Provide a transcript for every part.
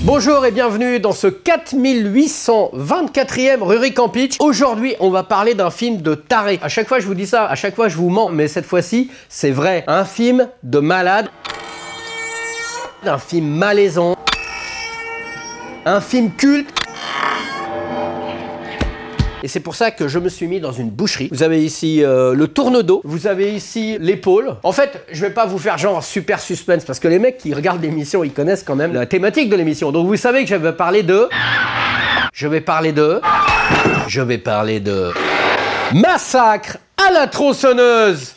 Bonjour et bienvenue dans ce 4824e Rurik en Pitch. Aujourd'hui, on va parler d'un film de taré. À chaque fois, je vous dis ça, à chaque fois, je vous mens, mais cette fois-ci, c'est vrai. Un film de malade, un film malaisant, un film culte. Et c'est pour ça que je me suis mis dans une boucherie. Vous avez ici le tourne-dos, vous avez ici l'épaule. En fait, je vais pas vous faire genre super suspense parce que les mecs qui regardent l'émission, ils connaissent quand même la thématique de l'émission. Donc vous savez que je vais parler de Massacre à la tronçonneuse.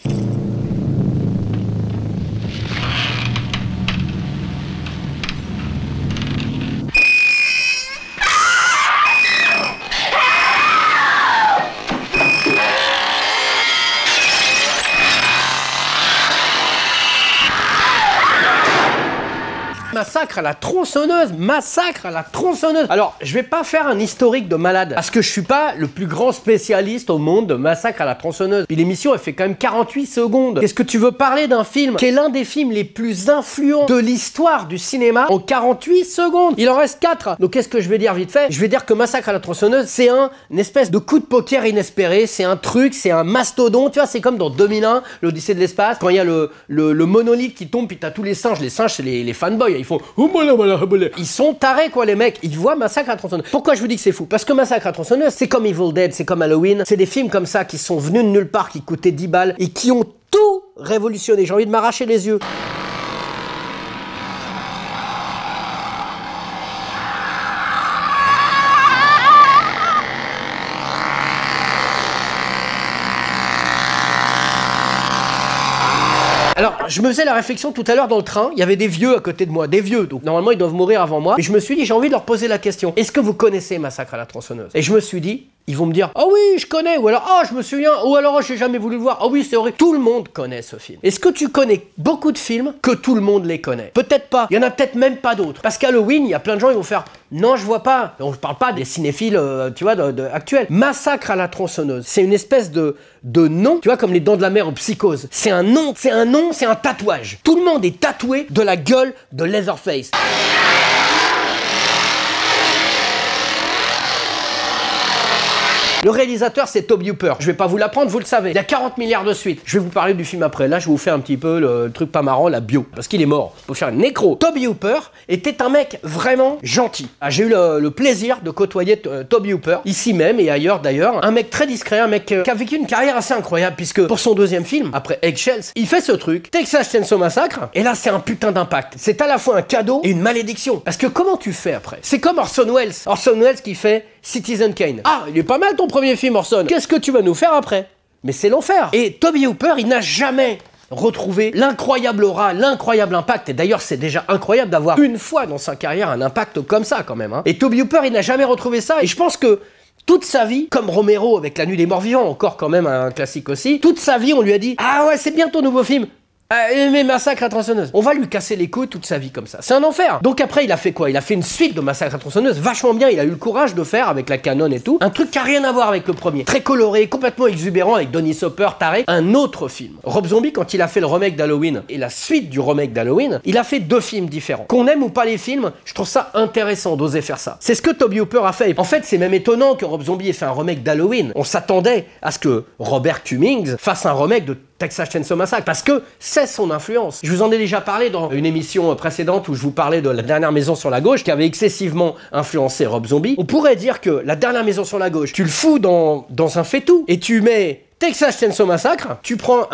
Massacre à la tronçonneuse, massacre à la tronçonneuse. Alors, je vais pas faire un historique de malade, parce que je suis pas le plus grand spécialiste au monde de massacre à la tronçonneuse. Puis l'émission, elle fait quand même 48 secondes. Qu'est-ce que tu veux parler d'un film qui est l'un des films les plus influents de l'histoire du cinéma en 48 secondes? Il en reste 4. Donc qu'est-ce que je vais dire vite fait? Je vais dire que Massacre à la tronçonneuse, c'est une espèce de coup de poker inespéré, c'est un truc, c'est un mastodonte, tu vois, c'est comme dans 2001, l'Odyssée de l'espace, quand il y a le monolithe qui tombe, puis t'as tous les singes c'est les fanboys, ils font ils sont tarés quoi les mecs, ils voient Massacre à la tronçonneuse. Pourquoi je vous dis que c'est fou? Parce que Massacre à la tronçonneuse, c'est comme Evil Dead, c'est comme Halloween, c'est des films comme ça qui sont venus de nulle part, qui coûtaient 10 balles et qui ont tout révolutionné. J'ai envie de m'arracher les yeux. Alors, je me faisais la réflexion tout à l'heure dans le train, il y avait des vieux à côté de moi, des vieux, donc normalement ils doivent mourir avant moi, mais je me suis dit, j'ai envie de leur poser la question, est-ce que vous connaissez Massacre à la tronçonneuse? Et je me suis dit, ils vont me dire, ah oui, je connais, ou alors, ah, je me souviens, ou alors, j'ai jamais voulu le voir, ah oui, c'est horrible. Tout le monde connaît ce film. Est-ce que tu connais beaucoup de films que tout le monde les connaît? Peut-être pas, il y en a peut-être même pas d'autres. Parce qu'Halloween, il y a plein de gens, ils vont faire, non, je vois pas. On ne parle pas des cinéphiles, tu vois, actuels. Massacre à la tronçonneuse, c'est une espèce de nom, tu vois, comme les Dents de la Mer ou Psychose. C'est un nom, c'est un tatouage. Tout le monde est tatoué de la gueule de Leatherface. Le réalisateur, c'est Tobe Hooper. Je vais pas vous l'apprendre, vous le savez. Il y a 40 milliards de suites. Je vais vous parler du film après. Là, je vais vous faire un petit peu le truc pas marrant, la bio. Parce qu'il est mort. Faut faire une nécro. Tobe Hooper était un mec vraiment gentil. Ah, j'ai eu le plaisir de côtoyer Tobe Hooper, ici même et ailleurs d'ailleurs. Un mec très discret, un mec qui a vécu une carrière assez incroyable, puisque pour son deuxième film, après Eggshells, il fait ce truc, Texas Chainsaw Massacre, et là, c'est un putain d'impact. C'est à la fois un cadeau et une malédiction. Parce que comment tu fais après? C'est comme Orson Welles. Orson Welles qui fait Citizen Kane. Ah, il est pas mal ton premier film, Orson. Qu'est-ce que tu vas nous faire après? Mais c'est l'enfer. Et Tobe Hooper, il n'a jamais retrouvé l'incroyable aura, l'incroyable impact. Et d'ailleurs, c'est déjà incroyable d'avoir une fois dans sa carrière un impact comme ça, quand même. Hein. Et Tobe Hooper, il n'a jamais retrouvé ça. Et je pense que toute sa vie, comme Romero avec La Nuit des Morts Vivants, encore quand même un classique aussi, toute sa vie, on lui a dit « Ah ouais, c'est bien ton nouveau film !» mais Massacre à la tronçonneuse. On va lui casser les couilles toute sa vie comme ça. C'est un enfer. Donc après, il a fait quoi? Il a fait une suite de Massacre à la tronçonneuse vachement bien. Il a eu le courage de faire avec la Canon et tout. Un truc qui a rien à voir avec le premier. Très coloré, complètement exubérant avec Donny Sauper, taré. Un autre film. Rob Zombie, quand il a fait le remake d'Halloween et la suite du remake d'Halloween, il a fait 2 films différents. Qu'on aime ou pas les films, je trouve ça intéressant d'oser faire ça. C'est ce que Tobe Hooper a fait. En fait, c'est même étonnant que Rob Zombie ait fait un remake d'Halloween. On s'attendait à ce que Robert Cummings fasse un remake de Texas Chainsaw Massacre, parce que c'est son influence. Je vous en ai déjà parlé dans une émission précédente où je vous parlais de La Dernière Maison sur la Gauche, qui avait excessivement influencé Rob Zombie. On pourrait dire que La Dernière Maison sur la Gauche, tu le fous dans un faitout, et tu mets Texas Chainsaw Massacre, tu prends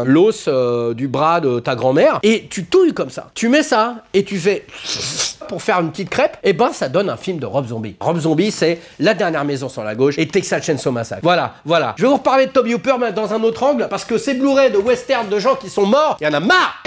l'os du bras de ta grand-mère, et tu touilles comme ça. Tu mets ça, et tu fais pour faire une petite crêpe, et ben ça donne un film de Rob Zombie. Rob Zombie, c'est La Dernière Maison sur la Gauche et Texas Chainsaw Massacre. Voilà. Je vais vous reparler de Tobe Hooper mais dans un autre angle, parce que ces Blu-ray de western de gens qui sont morts, il y en a marre.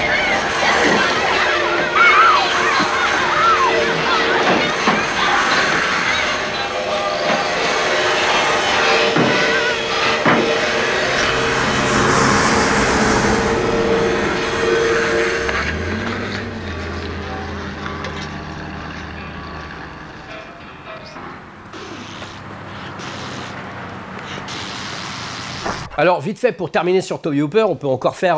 Alors, vite fait, pour terminer sur Tobe Hooper, on peut encore faire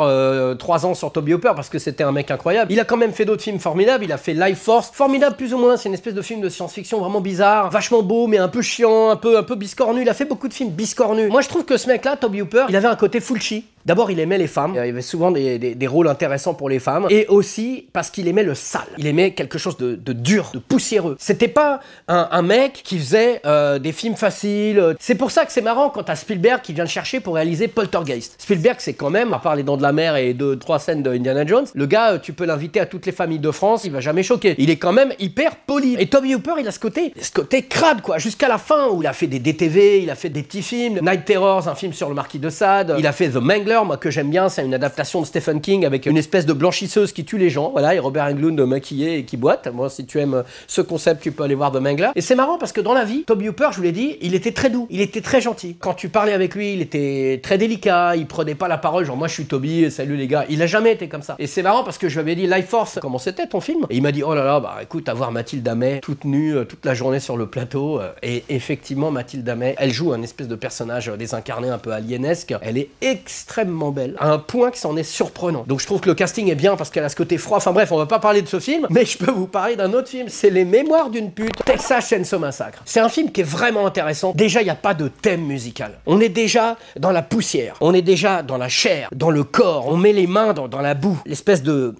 3 ans sur Tobe Hooper parce que c'était un mec incroyable. Il a quand même fait d'autres films formidables. Il a fait Life Force, formidable plus ou moins. C'est une espèce de film de science-fiction vraiment bizarre, vachement beau, mais un peu chiant, un peu biscornu. Il a fait beaucoup de films biscornus. Moi, je trouve que ce mec-là, Tobe Hooper, il avait un côté Fulci. D'abord, il aimait les femmes. Il y avait souvent des rôles intéressants pour les femmes. Et aussi parce qu'il aimait le sale. Il aimait quelque chose de dur, de poussiéreux. C'était pas un mec qui faisait des films faciles. C'est pour ça que c'est marrant quand t'as Spielberg qui vient le chercher pour réaliser Poltergeist. Spielberg, c'est quand même, à part les Dents de la Mer et 2-3 scènes de Indiana Jones, le gars, tu peux l'inviter à toutes les familles de France, il va jamais choquer. Il est quand même hyper poli. Et Tobe Hooper, il a ce côté crade, quoi, jusqu'à la fin, où il a fait des DTV, il a fait des petits films. Night Terrors, un film sur le marquis de Sade. Il a fait The Mangler, moi, que j'aime bien, c'est une adaptation de Stephen King avec une espèce de blanchisseuse qui tue les gens, voilà, et Robert Englund maquillé et qui boite. Moi, si tu aimes ce concept, tu peux aller voir The Mangler. Et c'est marrant parce que dans la vie, Tobe Hooper, je vous l'ai dit, il était très doux, il était très gentil. Quand tu parlais avec lui, il était très délicat, il prenait pas la parole, genre moi je suis Toby, salut les gars. Il a jamais été comme ça. Et c'est marrant parce que je lui avais dit Life Force, comment c'était ton film? Et il m'a dit oh là là, bah écoute, avoir Mathilde Amet toute nue toute la journée sur le plateau. Et effectivement, Mathilde Amet, elle joue un espèce de personnage désincarné un peu alienesque. Elle est extrêmement belle, à un point que c'en est surprenant. Donc je trouve que le casting est bien parce qu'elle a ce côté froid. Enfin bref, on va pas parler de ce film, mais je peux vous parler d'un autre film, c'est Les Mémoires d'une pute, Texas Chainsaw Massacre. C'est un film qui est vraiment intéressant. Déjà, il n'y a pas de thème musical. On est déjà dans la poussière, on est déjà dans la chair, dans le corps, on met les mains dans la boue. L'espèce de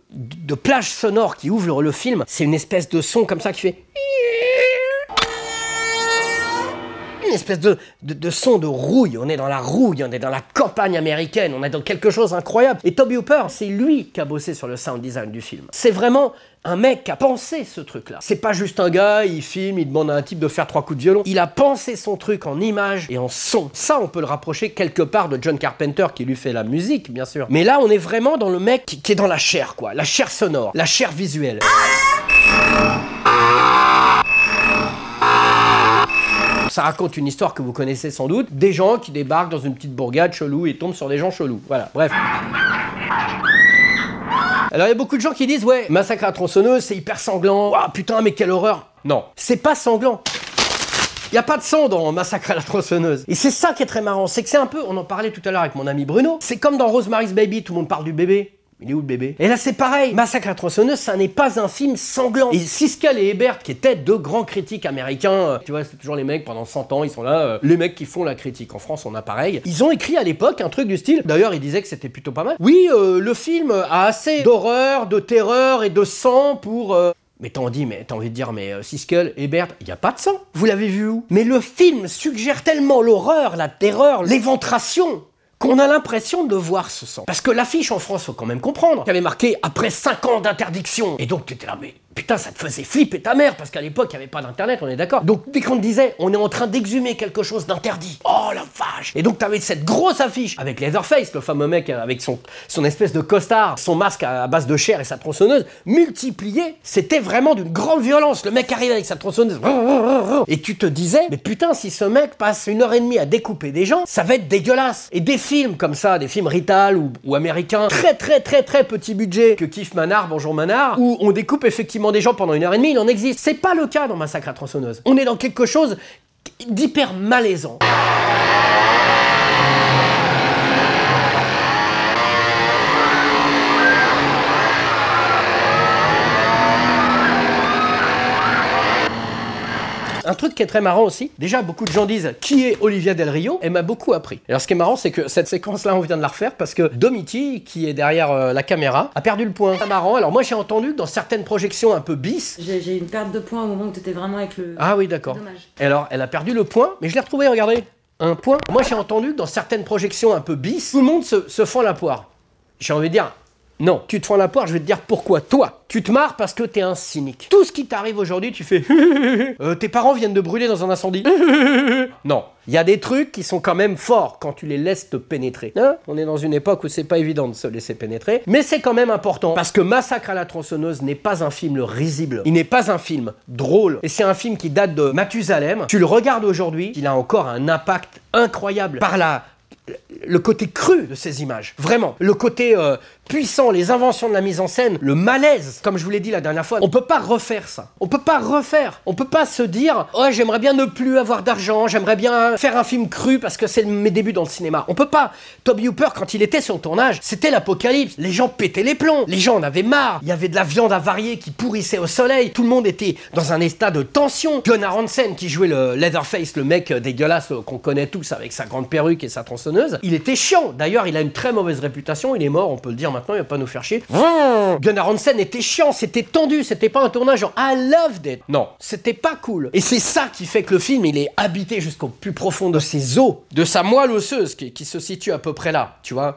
plage sonore qui ouvre le film, c'est une espèce de son comme ça qui fait... Une espèce de son de rouille, on est dans la rouille, on est dans la campagne américaine, on est dans quelque chose d'incroyable. Et Tobe Hooper, c'est lui qui a bossé sur le sound design du film. C'est vraiment un mec qui a pensé ce truc-là. C'est pas juste un gars, il filme, il demande à un type de faire 3 coups de violon. Il a pensé son truc en images et en son. Ça, on peut le rapprocher quelque part de John Carpenter qui lui fait la musique, bien sûr. Mais là, on est vraiment dans le mec qui est dans la chair, quoi. La chair sonore, la chair visuelle. Ça raconte une histoire que vous connaissez sans doute, des gens qui débarquent dans une petite bourgade chelou et tombent sur des gens chelous. Voilà, bref. Alors il y a beaucoup de gens qui disent ouais, Massacre à la tronçonneuse, c'est hyper sanglant. Ouah, putain, mais quelle horreur. Non, c'est pas sanglant. Il n'y a pas de sang dans Massacre à la tronçonneuse. Et c'est ça qui est très marrant, c'est que c'est un peu, on en parlait tout à l'heure avec mon ami Bruno, c'est comme dans Rosemary's Baby, tout le monde parle du bébé. Il est où le bébé? Et là c'est pareil, Massacre à la tronçonneuse, ça n'est pas un film sanglant. Et Siskel et Ebert, qui étaient deux grands critiques américains, tu vois, c'est toujours les mecs pendant 100 ans, ils sont là, les mecs qui font la critique. En France, on a pareil. Ils ont écrit à l'époque un truc du style, d'ailleurs ils disaient que c'était plutôt pas mal. Oui, le film a assez d'horreur, de terreur et de sang pour... Mais t'as envie de dire, mais Siskel, Ebert, il n'y a pas de sang. Vous l'avez vu où? Mais le film suggère tellement l'horreur, la terreur, l'éventration, qu'on a l'impression de voir ce sang. Parce que l'affiche en France, faut quand même comprendre, qui avait marqué « Après 5 ans d'interdiction ». Et donc, tu étais là, mais putain, ça te faisait flipper ta mère, parce qu'à l'époque, il n'y avait pas d'internet, on est d'accord. Donc, dès qu'on te disait « On est en train d'exhumer quelque chose d'interdit », oh la vache. Et donc, tu avais cette grosse affiche, avec Leatherface, le fameux mec avec son espèce de costard, son masque à base de chair et sa tronçonneuse, multiplié, c'était vraiment d'une grande violence. Le mec arrivait avec sa tronçonneuse, et tu te disais « Mais putain, si ce mec passe 1h30 à découper des gens, ça va être dégueulasse. » Et des films comme ça, des films Rital ou américains, très petit budget, que kiffe Manard, bonjour Manard, où on découpe effectivement des gens pendant 1h30, il en existe. C'est pas le cas dans Massacre à la tronçonneuse. On est dans quelque chose d'hyper malaisant. Un truc qui est très marrant aussi, déjà beaucoup de gens disent qui est Olivia Del Rio, elle m'a beaucoup appris. Alors ce qui est marrant, c'est que cette séquence-là, on vient de la refaire parce que Domiti, qui est derrière la caméra, a perdu le point. C'est marrant, alors moi j'ai entendu que dans certaines projections un peu bis... J'ai une perte de point au moment où tu étais vraiment avec le... Ah oui, d'accord. Dommage. Et alors, elle a perdu le point, mais je l'ai retrouvé, regardez. Un point. Moi j'ai entendu que dans certaines projections un peu bis, tout le monde se fend la poire. J'ai envie de dire... Non, tu te fends la poire, je vais te dire pourquoi. Toi, tu te marres parce que t'es un cynique. Tout ce qui t'arrive aujourd'hui, tu fais tes parents viennent de brûler dans un incendie. Non, il y a des trucs qui sont quand même forts quand tu les laisses te pénétrer. Hein? On est dans une époque où c'est pas évident de se laisser pénétrer, mais c'est quand même important parce que Massacre à la tronçonneuse n'est pas un film risible. Il n'est pas un film drôle. Et c'est un film qui date de Mathusalem. Tu le regardes aujourd'hui, il a encore un impact incroyable par le côté cru de ces images. Vraiment. Le côté puissant, les inventions de la mise en scène, le malaise, comme je vous l'ai dit la dernière fois, on peut pas refaire ça. On peut pas refaire. On peut pas se dire, oh, j'aimerais bien ne plus avoir d'argent, j'aimerais bien faire un film cru parce que c'est mes débuts dans le cinéma. On peut pas. Tobe Hooper, quand il était sur le tournage, c'était l'apocalypse. Les gens pétaient les plombs. Les gens en avaient marre. Il y avait de la viande avariée qui pourrissait au soleil. Tout le monde était dans un état de tension. Gunnar Hansen, qui jouait le Leatherface, le mec dégueulasse qu'on connaît tous avec sa grande perruque et sa tronçonneuse, il était chiant. D'ailleurs, il a une très mauvaise réputation. Il est mort, on peut le dire maintenant, il va pas nous faire chier. Gunnar Hansen était chiant, c'était tendu, c'était pas un tournage genre I loved it. Non, c'était pas cool. Et c'est ça qui fait que le film, il est habité jusqu'au plus profond de ses os, de sa moelle osseuse qui se situe à peu près là, tu vois.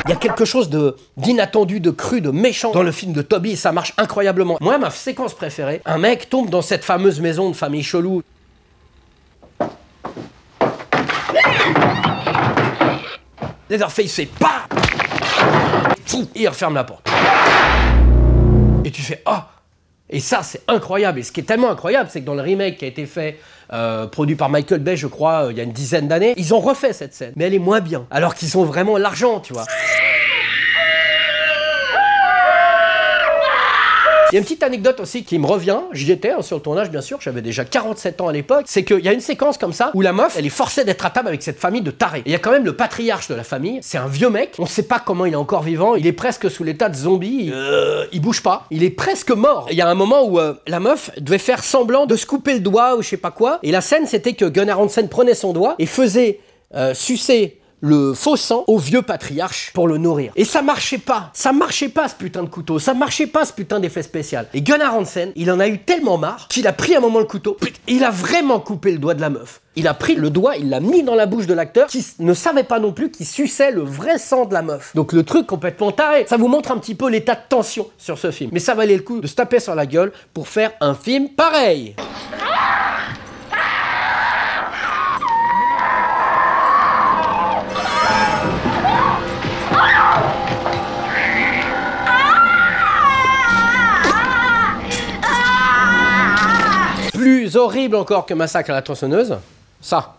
Il y a quelque chose d'inattendu, de cru, de méchant dans le film de Toby et ça marche incroyablement. Moi, ma séquence préférée, un mec tombe dans cette fameuse maison de famille chelou. Leatherface fait pas et il referme la porte. Et tu fais ah. Et ça, c'est incroyable. Et ce qui est tellement incroyable, c'est que dans le remake qui a été fait, produit par Michael Bay, je crois, il y a une dizaine d'années, ils ont refait cette scène. Mais elle est moins bien. Alors qu'ils ont vraiment l'argent, tu vois. Il y a une petite anecdote aussi qui me revient, j'y étais sur le tournage bien sûr, j'avais déjà 47 ans à l'époque, c'est qu'il y a une séquence comme ça où la meuf, elle est forcée d'être à table avec cette famille de tarés. Et il y a quand même le patriarche de la famille, c'est un vieux mec, on sait pas comment il est encore vivant, il est presque sous l'état de zombie, il bouge pas, il est presque mort. Il y a un moment où la meuf devait faire semblant de se couper le doigt ou je sais pas quoi, et la scène c'était que Gunnar Hansen prenait son doigt et faisait sucer le faux sang au vieux patriarche pour le nourrir. Et ça marchait pas ce putain de couteau, ça marchait pas ce putain d'effet spécial. Et Gunnar Hansen, il en a eu tellement marre qu'il a pris un moment le couteau, il a vraiment coupé le doigt de la meuf. Il a pris le doigt, il l'a mis dans la bouche de l'acteur qui ne savait pas non plus qu'il suçait le vrai sang de la meuf. Donc le truc complètement taré. Ça vous montre un petit peu l'état de tension sur ce film. Mais ça valait le coup de se taper sur la gueule pour faire un film pareil. Plus horrible encore que Massacre à la tronçonneuse, ça.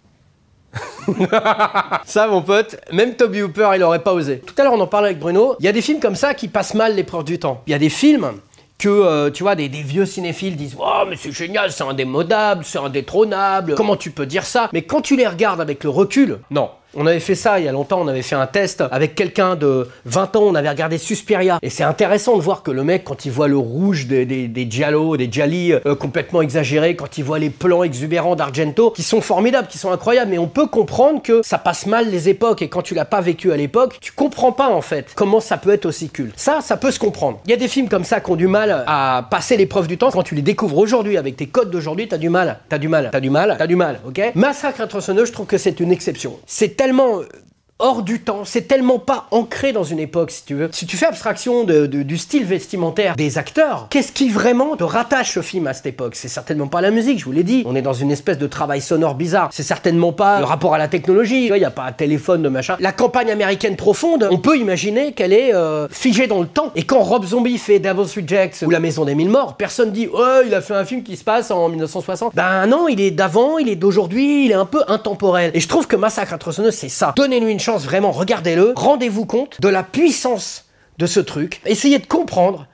Ça, mon pote, même Tobe Hooper, il aurait pas osé. Tout à l'heure, on en parlait avec Bruno. Il y a des films comme ça qui passent mal l'épreuve du temps. Il y a des films que, tu vois, des vieux cinéphiles disent « Oh, mais c'est génial, c'est indémodable, c'est indétrônable, comment tu peux dire ça ?» Mais quand tu les regardes avec le recul, non. On avait fait ça il y a longtemps, on avait fait un test avec quelqu'un de 20 ans, on avait regardé Suspiria. Et c'est intéressant de voir que le mec, quand il voit le rouge des giallo, des gialli complètement exagérés, quand il voit les plans exubérants d'Argento, qui sont formidables, qui sont incroyables, mais on peut comprendre que ça passe mal les époques, et quand tu l'as pas vécu à l'époque, tu comprends pas en fait comment ça peut être aussi culte. Ça peut se comprendre. Il y a des films comme ça qui ont du mal à passer l'épreuve du temps. Quand tu les découvres aujourd'hui, avec tes codes d'aujourd'hui, t'as du mal, ok? Massacre à la tronçonneuse, je trouve que c'est une exception. C'est tellement hors du temps, c'est tellement pas ancré dans une époque, si tu veux. Si tu fais abstraction du style vestimentaire des acteurs, qu'est-ce qui vraiment te rattache ce film à cette époque? C'est certainement pas la musique, je vous l'ai dit. On est dans une espèce de travail sonore bizarre. C'est certainement pas le rapport à la technologie. Tu vois, il n'y a pas un téléphone de machin. La campagne américaine profonde, on peut imaginer qu'elle est figée dans le temps. Et quand Rob Zombie fait Devil's Rejects ou La Maison des Mille Morts, personne dit « Oh, il a fait un film qui se passe en 1960 ». Ben non, il est d'avant, il est d'aujourd'hui, il est un peu intemporel. Et je trouve que Massacre à la tronçonneuse, c'est ça. Donnez-lui une chance, vraiment, regardez-le, rendez-vous compte de la puissance de ce truc, essayez de comprendre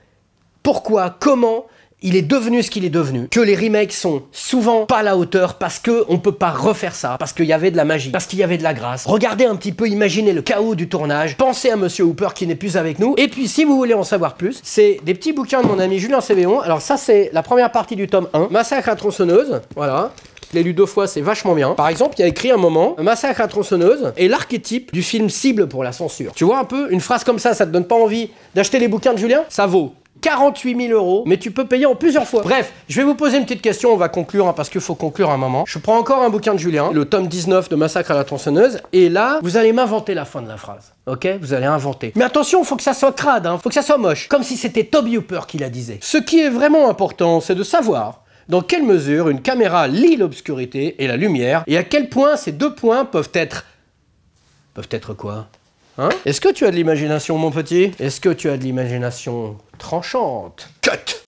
pourquoi, comment il est devenu ce qu'il est devenu, que les remakes sont souvent pas à la hauteur parce que on peut pas refaire ça, parce qu'il y avait de la magie, parce qu'il y avait de la grâce. Regardez un petit peu, imaginez le chaos du tournage, pensez à Monsieur Hooper qui n'est plus avec nous, et puis si vous voulez en savoir plus, c'est des petits bouquins de mon ami Julien Cévéon. Alors ça c'est la première partie du tome 1, Massacre à la tronçonneuse, voilà. Je l'ai lu 2 fois, c'est vachement bien. Par exemple, il y a écrit un moment, Massacre à la tronçonneuse est l'archétype du film cible pour la censure. Tu vois un peu, une phrase comme ça te donne pas envie d'acheter les bouquins de Julien? Ça vaut 48 000 €, mais tu peux payer en plusieurs fois. Bref, je vais vous poser une petite question, on va conclure, hein, parce qu'il faut conclure un moment. Je prends encore un bouquin de Julien, le tome 19 de Massacre à la tronçonneuse, et là, vous allez m'inventer la fin de la phrase. Ok? Vous allez inventer. Mais attention, faut que ça soit crade, hein, faut que ça soit moche. Comme si c'était Tobe Hooper qui la disait. Ce qui est vraiment important, c'est de savoir dans quelle mesure une caméra lit l'obscurité et la lumière, et à quel point ces deux points peuvent être... Peuvent être quoi? Hein? Est-ce que tu as de l'imagination, mon petit? Est-ce que tu as de l'imagination tranchante? Cut!